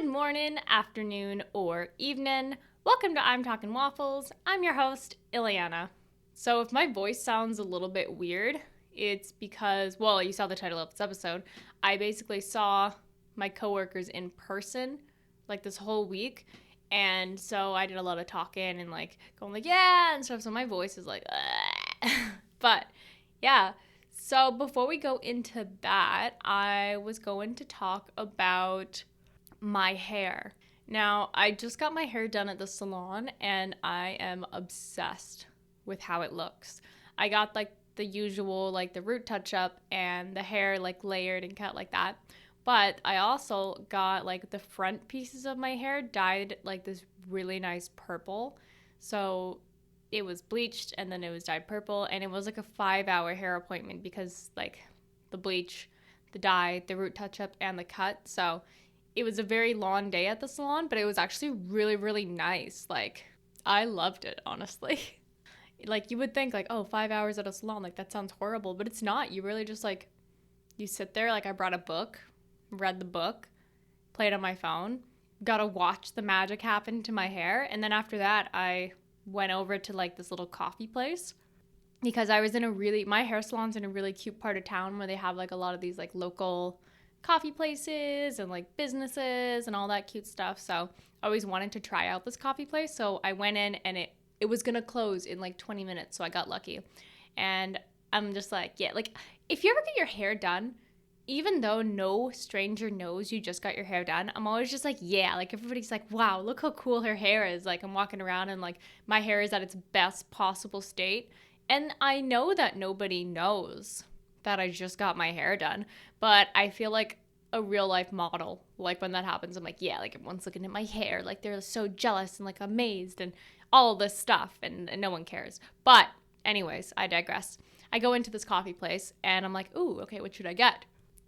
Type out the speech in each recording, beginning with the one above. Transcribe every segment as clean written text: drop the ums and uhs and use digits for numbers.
Good morning, afternoon, or evening. Welcome to I'm Talking Waffles. I'm your host, Ileana. So if my voice sounds a little bit weird, it's because, well, you saw the title of this episode. I basically saw my coworkers in person like this whole week. And so I did a lot of talking and like going like, yeah, and stuff. So my voice is like, but yeah. So before we go into that, I was going to talk about my hair. Now, I just got my hair done at the salon and I am obsessed with how it looks. I got like the usual, like the root touch up and the hair like layered and cut like that. But I also got like the front pieces of my hair dyed like this really nice purple. So it was bleached and then it was dyed purple, and it was like a 5-hour hair appointment because like the bleach, the dye, the root touch up, and the cut. So it was a very long day at the salon, but it was actually really, really nice. Like, I loved it, honestly. Like, you would think, like, oh, 5 hours at a salon, like, that sounds horrible. But it's not. You really just, like, you sit there. Like, I brought a book, read the book, played on my phone, got to watch the magic happen to my hair. And then after that, I went over to, like, this little coffee place. Because I was in my hair salon's in a really cute part of town where they have, like, a lot of these, like, local coffee places and like businesses and all that cute stuff. So I always wanted to try out this coffee place. So I went in and it was gonna close in like 20 minutes. So I got lucky. And I'm just like, yeah, like if you ever get your hair done, even though no stranger knows you just got your hair done, I'm always just like, yeah, like everybody's like, wow, look how cool her hair is. Like I'm walking around and like my hair is at its best possible state. And I know that nobody knows that I just got my hair done, but I feel like a real life model. Like when that happens, I'm like, yeah, like everyone's looking at my hair, like they're so jealous and like amazed and all this stuff, and no one cares. But anyways, I digress. I go into this coffee place and I'm like, ooh, okay, what should I get?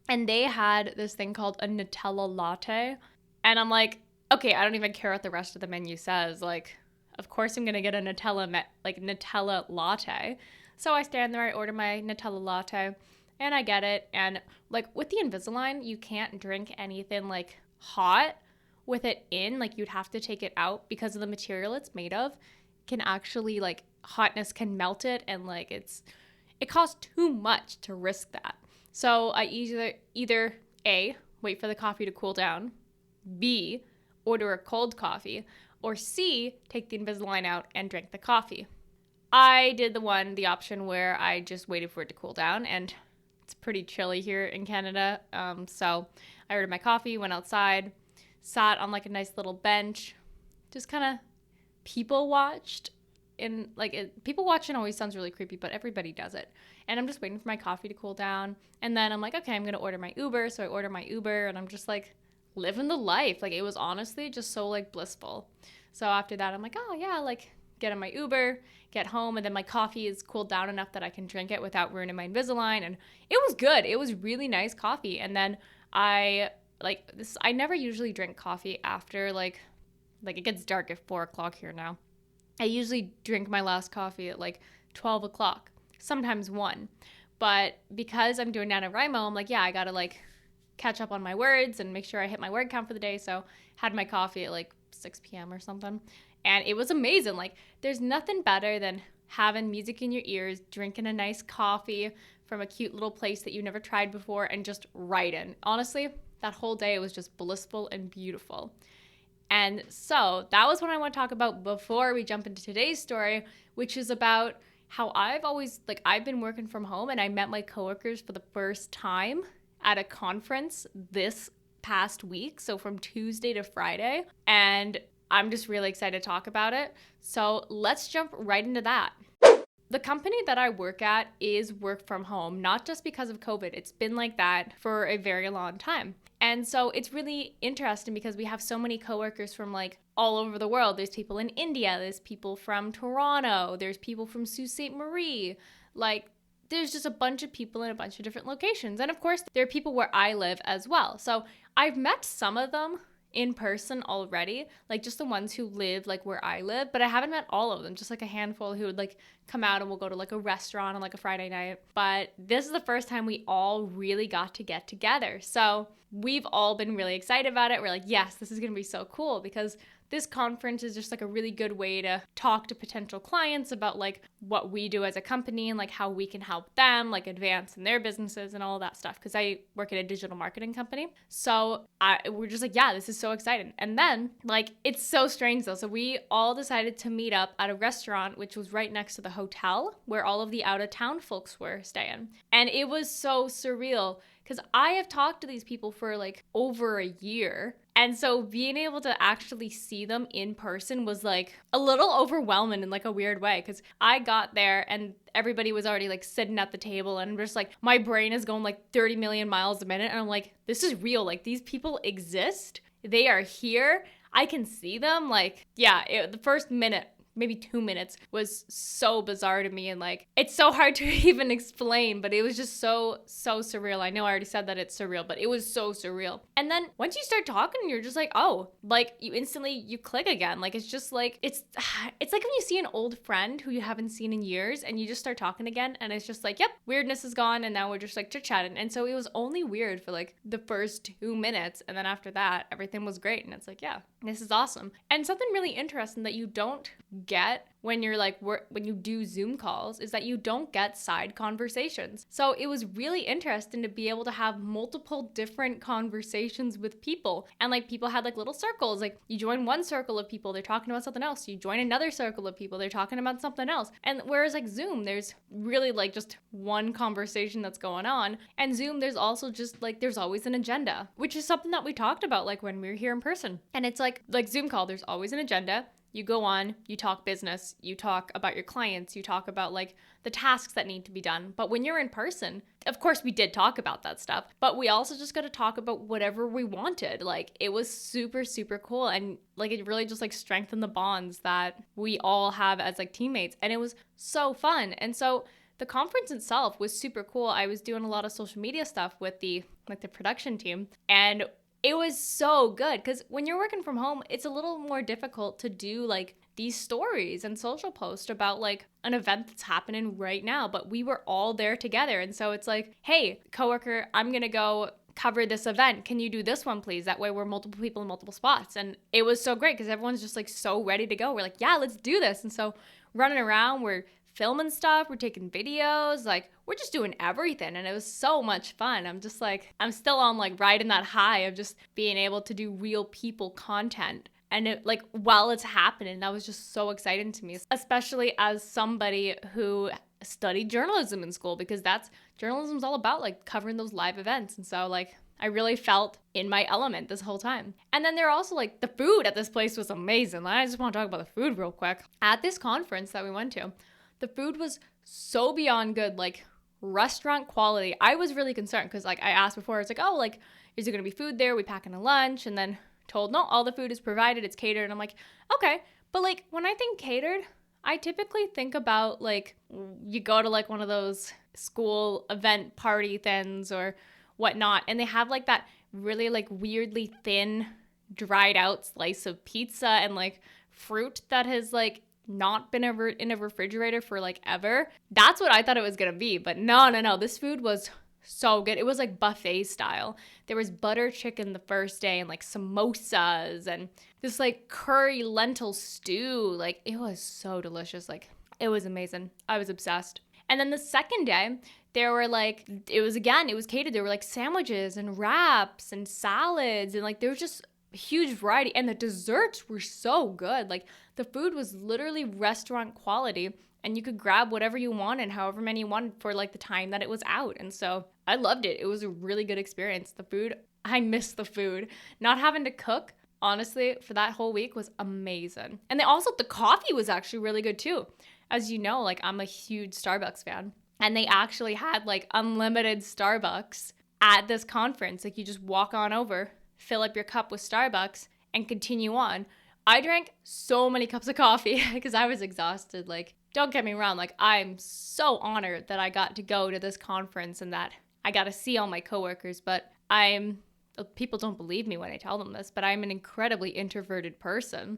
And they had this thing called a Nutella latte, and I'm like, okay, I don't even care what the rest of the menu says. Like, of course I'm gonna get a Nutella latte. So I stand there, I order my Nutella latte, and I get it. And like with the Invisalign, you can't drink anything like hot with it in. Like you'd have to take it out because of the material it's made of. Can actually like hotness can melt it, and like it costs too much to risk that. So I either A, wait for the coffee to cool down, B, order a cold coffee, or C, take the Invisalign out and drink the coffee. I did the option where I just waited for it to cool down, and it's pretty chilly here in Canada. So I ordered my coffee, went outside, sat on like a nice little bench, just kind of people watched. And like people watching always sounds really creepy, but everybody does it. And I'm just waiting for my coffee to cool down. And then I'm like, okay, I'm going to order my Uber. So I order my Uber and I'm just like living the life. Like it was honestly just so like blissful. So after that, I'm like, oh yeah, like get in my Uber, get home, and then my coffee is cooled down enough that I can drink it without ruining my Invisalign. And it was good. It was really nice coffee. And then I never usually drink coffee after like it gets dark at 4:00 here now. I usually drink my last coffee at like 12 o'clock, sometimes 1. But because I'm doing NaNoWriMo, I'm like, yeah, I gotta like catch up on my words and make sure I hit my word count for the day. So had my coffee at like 6 p.m. or something. And it was amazing. Like there's nothing better than having music in your ears, drinking a nice coffee from a cute little place that you've never tried before, and just writing. Honestly, that whole day was just blissful and beautiful. And so that was what I want to talk about before we jump into today's story, which is about how I've been working from home, and I met my coworkers for the first time at a conference this past week. So from Tuesday to Friday. And I'm just really excited to talk about it. So let's jump right into that. The company that I work at is work from home, not just because of COVID. It's been like that for a very long time. And so it's really interesting because we have so many coworkers from like all over the world. There's people in India, there's people from Toronto, there's people from Sault Ste. Marie. Like there's just a bunch of people in a bunch of different locations. And of course, there are people where I live as well. So I've met some of them in person already, like just the ones who live like where I live, but I haven't met all of them, just like a handful who would like come out and we'll go to like a restaurant on like a Friday night. But this is the first time we all really got to get together. So we've all been really excited about it. We're like, yes, this is going to be so cool, because this conference is just like a really good way to talk to potential clients about like what we do as a company and like how we can help them like advance in their businesses and all that stuff. Because I work at a digital marketing company. So we're just like, yeah, this is so exciting. And then like, it's so strange though. So we all decided to meet up at a restaurant, which was right next to the hotel where all of the out of town folks were staying. And it was so surreal, because I have talked to these people for like over a year. And so being able to actually see them in person was like a little overwhelming in like a weird way, because I got there and everybody was already like sitting at the table and just like my brain is going like 30 million miles a minute. And I'm like, this is real. Like these people exist. They are here. I can see them. Like, yeah, the first minute, maybe 2 minutes was so bizarre to me, and like it's so hard to even explain, but it was just so surreal. I know I already said that it's surreal, but it was so surreal. And then once you start talking, you're just like, oh, like you click again. Like it's just like it's like when you see an old friend who you haven't seen in years and you just start talking again, and it's just like, yep, weirdness is gone, and now we're just like chit-chatting. And so it was only weird for like the first 2 minutes, and then after that everything was great, and it's like, yeah, this is awesome. And something really interesting that you don't get when you're like when you do Zoom calls is that you don't get side conversations. So it was really interesting to be able to have multiple different conversations with people, and like people had like little circles. Like you join one circle of people, they're talking about something else. You join another circle of people, they're talking about something else. And whereas like Zoom, there's really like just one conversation that's going on, and Zoom there's also just like there's always an agenda, which is something that we talked about like when we were here in person. And it's like Zoom call, there's always an agenda. You go on, you talk business, you talk about your clients, you talk about like the tasks that need to be done. But when you're in person, of course we did talk about that stuff, but we also just got to talk about whatever we wanted. Like it was super cool, and like it really just like strengthened the bonds that we all have as like teammates, and it was so fun. And so the conference itself was super cool. I was doing a lot of social media stuff with the production team, and it was so good, because when you're working from home, it's a little more difficult to do like these stories and social posts about like an event that's happening right now, but we were all there together. And so it's like, hey, coworker, I'm going to go cover this event. Can you do this one, please? That way we're multiple people in multiple spots. And it was so great because everyone's just like so ready to go. We're like, yeah, let's do this. And so running around, we're filming stuff, we're taking videos, like we're just doing everything, and it was so much fun. I'm just like, I'm still on like riding that high of just being able to do real people content, and it like while it's happening, that was just so exciting to me, especially as somebody who studied journalism in school, because that's journalism's all about like covering those live events. And so like I really felt in my element this whole time. And then there also like the food at this place was amazing. I just want to talk about the food real quick. At this conference that we went to, the food was so beyond good, like restaurant quality. I was really concerned because like I asked before, it's like, oh, like, is there going to be food there? We packing a lunch, and then told, no, all the food is provided. It's catered. And I'm like, okay. But like when I think catered, I typically think about like you go to like one of those school event party things or whatnot, and they have like that really like weirdly thin dried out slice of pizza and like fruit that has like not been ever in a refrigerator for like ever. That's what I thought it was gonna be, but no. This food was so good. It was like buffet style. There was butter chicken the first day and like samosas and this like curry lentil stew. Like it was so delicious. Like it was amazing. I was obsessed. And then the second day, there were like, it was catered. There were like sandwiches and wraps and salads, and like there was just a huge variety, and the desserts were so good. Like the food was literally restaurant quality, and you could grab whatever you wanted, however many you wanted for like the time that it was out. And so I loved it. It was a really good experience. The food, I missed the food. Not having to cook, honestly, for that whole week was amazing. And the coffee was actually really good too. As you know, like I'm a huge Starbucks fan, and they actually had like unlimited Starbucks at this conference. Like you just walk on over, fill up your cup with Starbucks, and continue on. I drank so many cups of coffee because I was exhausted. Like, don't get me wrong, like I'm so honored that I got to go to this conference and that I got to see all my coworkers, but I'm people don't believe me when I tell them this, but I'm an incredibly introverted person.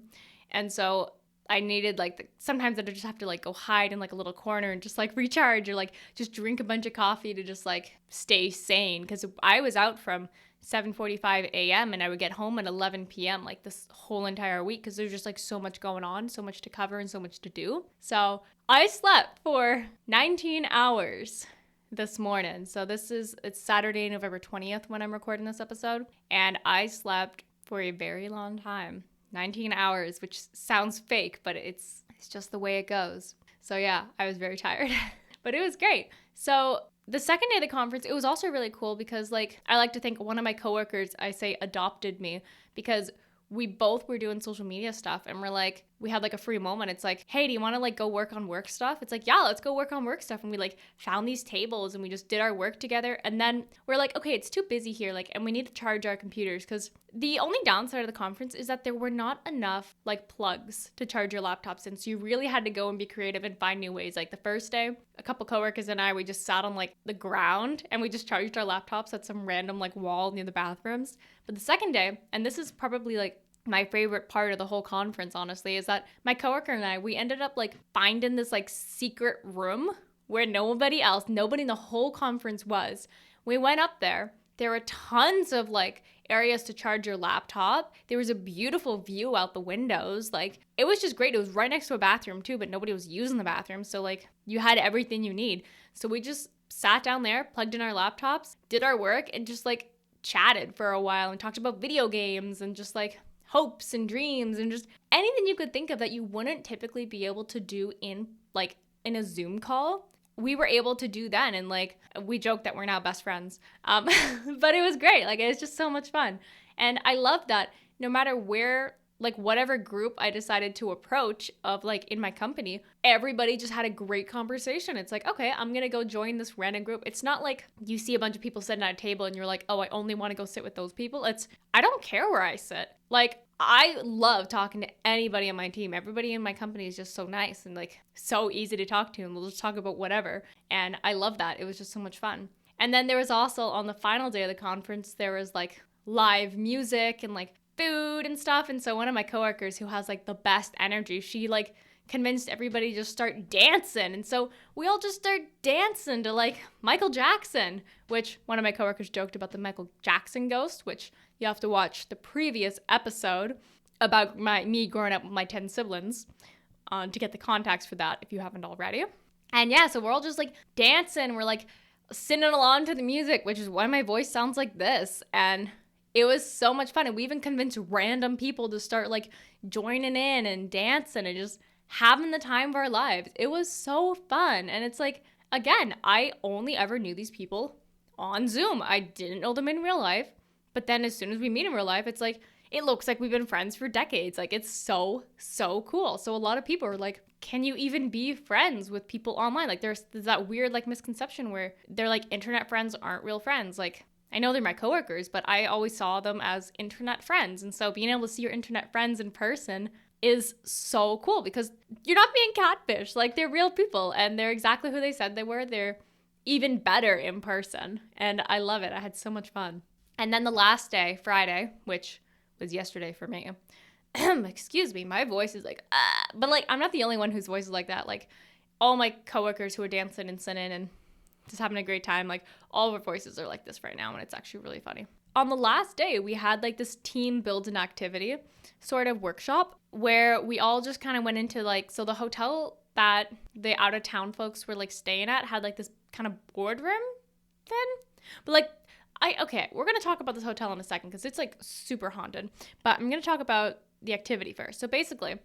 And so I needed like, sometimes I just have to like go hide in like a little corner and just like recharge, or like just drink a bunch of coffee to just like stay sane. Because I was out from 7:45 a.m. and I would get home at 11 p.m. like this whole entire week, because there's just like so much going on, so much to cover and so much to do. So I slept for 19 hours this morning. So it's Saturday, November 20th when I'm recording this episode. And I slept for a very long time. 19 hours, which sounds fake, but it's just the way it goes. So yeah, I was very tired, but it was great. So the second day of the conference, it was also really cool because like, I like to think one of my coworkers, I say, adopted me, because we both were doing social media stuff and we had like a free moment. It's like, hey, do you want to like go work on work stuff? It's like, yeah, let's go work on work stuff. And we like found these tables and we just did our work together. And then we're like, okay, it's too busy here. Like, and we need to charge our computers, because the only downside of the conference is that there were not enough like plugs to charge your laptops in. So you really had to go and be creative and find new ways. Like the first day, a couple coworkers and I, we just sat on like the ground and we just charged our laptops at some random like wall near the bathrooms. But the second day, and this is probably like my favorite part of the whole conference, honestly, is that my coworker and I, we ended up like finding this like secret room where nobody in the whole conference was. We went up there. There were tons of like areas to charge your laptop. There was a beautiful view out the windows. Like, it was just great. It was right next to a bathroom too, but nobody was using the bathroom. So like, you had everything you need. So we just sat down there, plugged in our laptops, did our work, and just like chatted for a while and talked about video games and just like hopes and dreams and just anything you could think of that you wouldn't typically be able to do in a Zoom call. We were able to do then, and like, we joke that we're now best friends. But it was great. Like, it was just so much fun. And I love that no matter where, like whatever group I decided to approach of like in my company, everybody just had a great conversation. It's like, okay, I'm gonna go join this random group. It's not like you see a bunch of people sitting at a table and you're like, oh, I only want to go sit with those people. I don't care where I sit. Like, I love talking to anybody on my team. Everybody in my company is just so nice and like so easy to talk to, and we'll just talk about whatever. And I love that. It was just so much fun. And then there was also, on the final day of the conference, there was like live music and like food and stuff. And so one of my coworkers, who has like the best energy, she like convinced everybody to just start dancing. And so we all just start dancing to like Michael Jackson, which one of my coworkers joked about the Michael Jackson ghost, which you have to watch the previous episode about me growing up with my 10 siblings to get the context for that if you haven't already. And yeah, so we're all just like dancing. We're like singing along to the music, which is why my voice sounds like this. And it was so much fun. And we even convinced random people to start like joining in and dancing and just having the time of our lives. It was so fun. And it's like, again, I only ever knew these people on Zoom. I didn't know them in real life. But then as soon as we meet in real life, it's like, it looks like we've been friends for decades. Like, it's so, so cool. So a lot of people are like, can you even be friends with people online? Like, there's that weird like misconception where they're like, internet friends aren't real friends. Like, I know they're my coworkers, but I always saw them as internet friends. And so being able to see your internet friends in person is so cool, because you're not being catfished. Like, they're real people and they're exactly who they said they were. They're even better in person. And I love it. I had so much fun. And then the last day, Friday, which was yesterday for me, excuse me, my voice is like, but like, I'm not the only one whose voice is like that. Like, all my coworkers who are dancing and singing and just having a great time, like, all of our voices are like this right now, and it's actually really funny. On the last day, we had like this team building activity sort of workshop where we all just kind of went into like, so the hotel that the out of town folks were like staying at had like this kind of boardroom thing, but like, we're going to talk about this hotel in a second because it's like super haunted, but I'm going to talk about the activity first. So basically,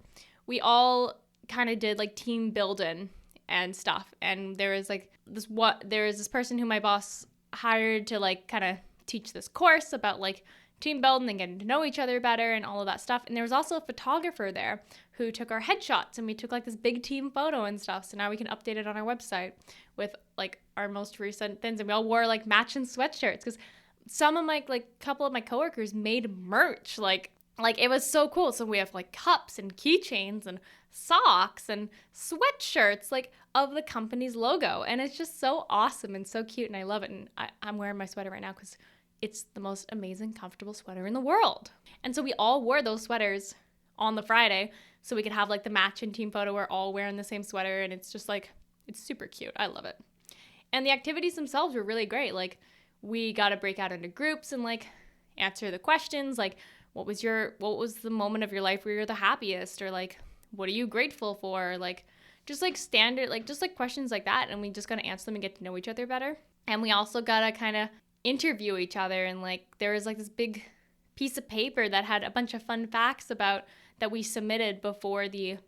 we all kind of did like team building and stuff. And there is this person who my boss hired to like kind of teach this course about like team building and getting to know each other better and all of that stuff. And there was also a photographer there who took our headshots, and we took like this big team photo and stuff. So now we can update it on our website with like our most recent things. And we all wore like matching sweatshirts because some of my couple of my coworkers made merch. Like it was so cool. So we have like cups and keychains and socks and sweatshirts like of the company's logo. And it's just so awesome and so cute. And I love it. And I'm wearing my sweater right now because it's the most amazing, comfortable sweater in the world. And so we all wore those sweaters on the Friday so we could have like the matching team photo. We're all wearing the same sweater, and it's just like, it's super cute. I love it. And the activities themselves were really great. Like, we got to break out into groups and like answer the questions. Like, what was the moment of your life where you're the happiest? Or like, what are you grateful for? Like, just like standard, like just like questions like that. And we just got to answer them and get to know each other better. And we also got to kind of interview each other. And like, there was like this big piece of paper that had a bunch of fun facts about that we submitted before the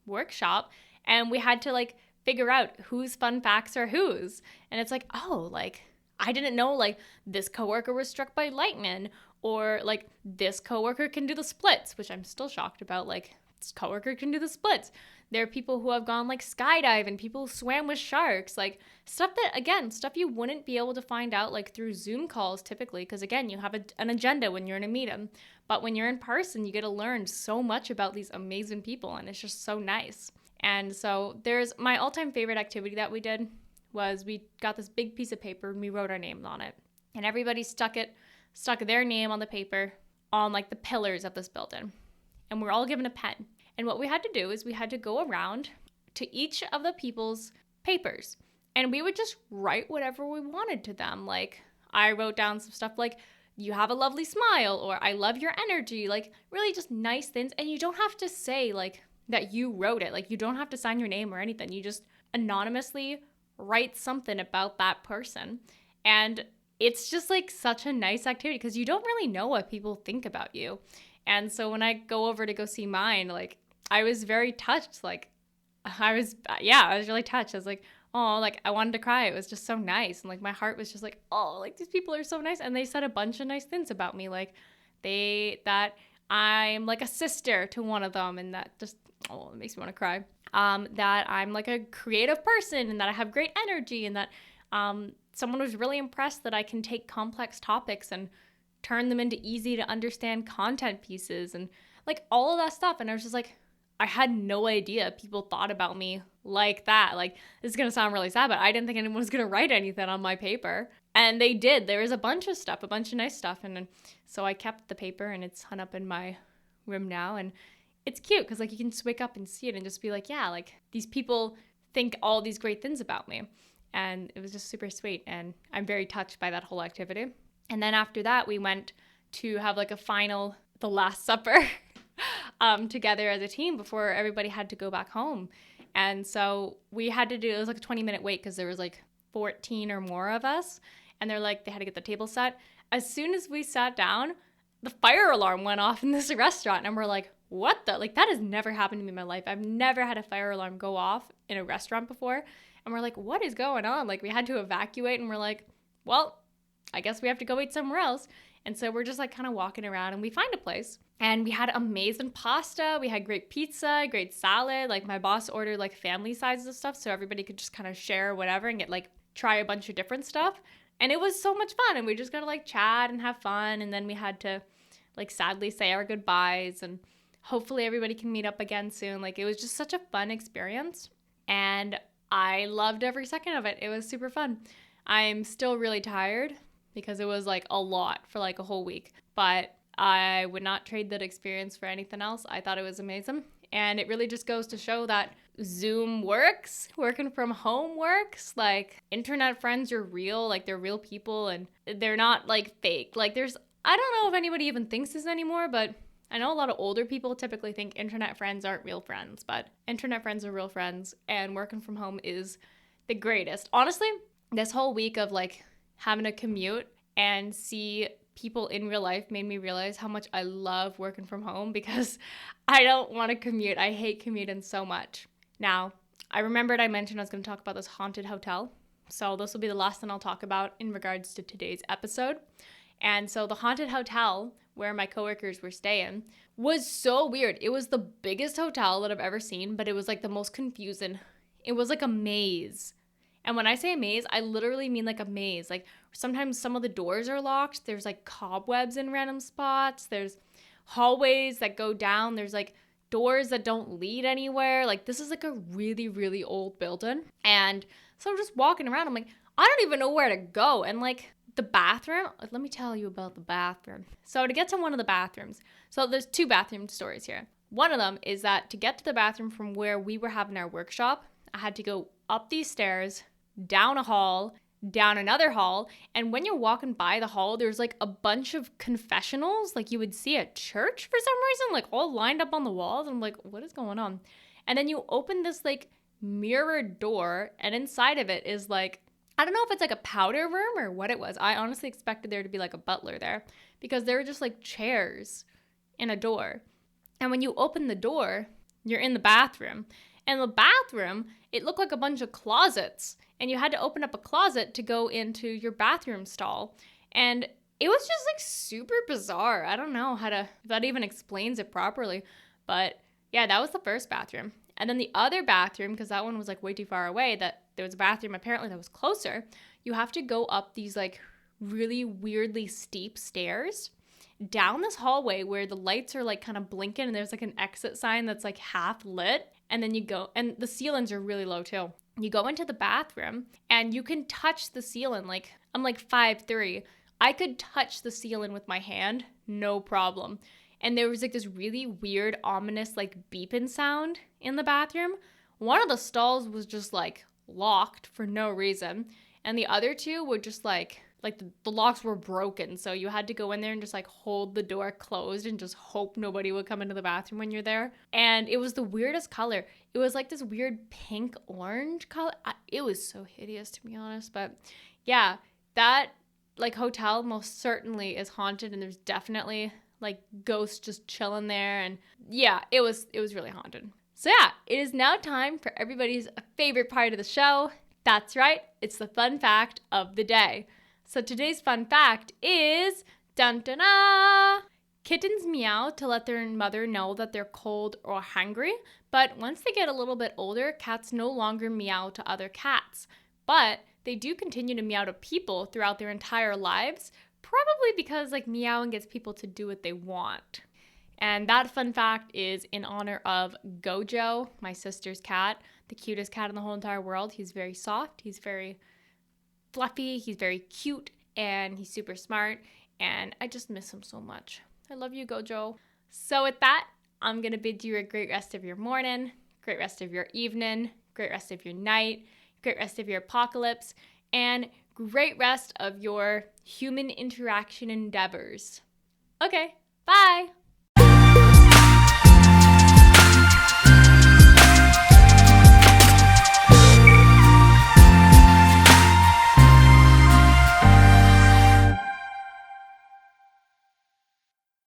workshop. And we had to like figure out whose fun facts are whose. And it's like, oh, like, I didn't know like this coworker was struck by lightning, or like this coworker can do the splits, which I'm still shocked about. Like, this coworker can do the splits. There are people who have gone like skydive, and people who swam with sharks, like stuff you wouldn't be able to find out like through Zoom calls typically, because again, you have an agenda when you're in a meeting. But when you're in person, you get to learn so much about these amazing people, and it's just so nice. And so there's my all-time favorite activity that we did was we got this big piece of paper and we wrote our names on it. And everybody stuck their name on the paper on like the pillars of this building. And we're all given a pen. And what we had to do is we had to go around to each of the people's papers. And we would just write whatever we wanted to them. Like, I wrote down some stuff like, you have a lovely smile, or I love your energy. Like, really just nice things. And you don't have to say like that you wrote it. Like, you don't have to sign your name or anything. You just anonymously write something about that person. And it's just like such a nice activity because you don't really know what people think about you. And so when I go over to go see mine, like, I was very touched. Like, I was really touched. I was like, oh, like, I wanted to cry. It was just so nice. And like, my heart was just like, oh, like, these people are so nice. And they said a bunch of nice things about me. Like, that I'm like a sister to one of them. And that just, oh, it makes me want to cry. That I'm like a creative person, and that I have great energy, and that someone was really impressed that I can take complex topics and turn them into easy to understand content pieces, and like all of that stuff. And I was just like, I had no idea people thought about me like that. Like, this is going to sound really sad, but I didn't think anyone was going to write anything on my paper. And they did. There was a bunch of stuff, a bunch of nice stuff. And so I kept the paper, and it's hung up in my room now. And it's cute because like you can just wake up and see it and just be like, yeah, like these people think all these great things about me. And it was just super sweet. And I'm very touched by that whole activity. And then after that, we went to have like the Last Supper together as a team before everybody had to go back home. And so it was like a 20-minute wait because there was like 14 or more of us. And they had to get the table set. As soon as we sat down, the fire alarm went off in this restaurant. And we're like, what the? Like, that has never happened to me in my life. I've never had a fire alarm go off in a restaurant before. And we're like, what is going on? Like, we had to evacuate, and we're like, well, I guess we have to go eat somewhere else. And so we're just like kind of walking around, and we find a place. And we had amazing pasta. We had great pizza, great salad. Like, my boss ordered like family sizes of stuff so everybody could just kind of share whatever and get like try a bunch of different stuff. And it was so much fun. And we just got to like chat and have fun. And then we had to like sadly say our goodbyes, and hopefully everybody can meet up again soon. Like, it was just such a fun experience, and I loved every second of it. It was super fun. I'm still really tired because it was like a lot for like a whole week, but I would not trade that experience for anything else. I thought it was amazing. And it really just goes to show that Zoom works, working from home works. Like, internet friends are real, like they're real people, and they're not like fake. Like, I don't know if anybody even thinks this anymore, but I know a lot of older people typically think internet friends aren't real friends, but internet friends are real friends, and working from home is the greatest. Honestly, this whole week of like having to commute and see people in real life made me realize how much I love working from home, because I don't want to commute. I hate commuting so much. Now, I remembered I mentioned I was going to talk about this haunted hotel. So this will be the last thing I'll talk about in regards to today's episode. And so the haunted hotel where my coworkers were staying was so weird. It was the biggest hotel that I've ever seen, but it was like the most confusing. It was like a maze. And when I say a maze, I literally mean like a maze. Like, sometimes some of the doors are locked. There's like cobwebs in random spots. There's hallways that go down. There's like doors that don't lead anywhere. Like, this is like a really, really old building. And so I'm just walking around. I'm like, I don't even know where to go. And like the bathroom, let me tell you about the bathroom. So to get to one of the bathrooms, so there's 2 bathroom stories here. One of them is that to get to the bathroom from where we were having our workshop, I had to go up these stairs, down a hall, down another hall, and when you're walking by the hall, there's like a bunch of confessionals like you would see at church for some reason, like all lined up on the walls. I'm like, what is going on? And then you open this like mirrored door, and inside of it is like, I don't know if it's like a powder room or what it was. I honestly expected there to be like a butler there, because there were just like chairs in a door. And when you open the door, you're in the bathroom. And the bathroom, it looked like a bunch of closets. And you had to open up a closet to go into your bathroom stall. And it was just like super bizarre. I don't know if that even explains it properly. But yeah, that was the first bathroom. And then the other bathroom, because that one was like way too far away, that there was a bathroom apparently that was closer, you have to go up these like really weirdly steep stairs down this hallway where the lights are like kind of blinking, and there's like an exit sign that's like half lit. And then you go, and the ceilings are really low too. You go into the bathroom and you can touch the ceiling. Like, I'm like 5'3". I could touch the ceiling with my hand, no problem. And there was like this really weird, ominous, like beeping sound in the bathroom. One of the stalls was just like locked for no reason. And the other 2 were just like the locks were broken. So you had to go in there and just like hold the door closed and just hope nobody would come into the bathroom when you're there. And it was the weirdest color. It was like this weird pink orange color. It was so hideous, to be honest. But yeah, that like hotel most certainly is haunted, and there's definitely like ghosts just chilling there. And yeah, it was really haunted. So yeah, it is now time for everybody's favorite part of the show. That's right, it's the fun fact of the day. So today's fun fact is, dun dun dun, kittens meow to let their mother know that they're cold or hungry, but once they get a little bit older, cats no longer meow to other cats. But they do continue to meow to people throughout their entire lives, probably because like meowing gets people to do what they want. And that fun fact is in honor of Gojo, my sister's cat, the cutest cat in the whole entire world. He's very soft, he's very fluffy, he's very cute, and he's super smart, and I just miss him so much. I love you, Gojo. So with that, I'm going to bid you a great rest of your morning, great rest of your evening, great rest of your night, great rest of your apocalypse, and great rest of your human interaction endeavors. Okay, bye!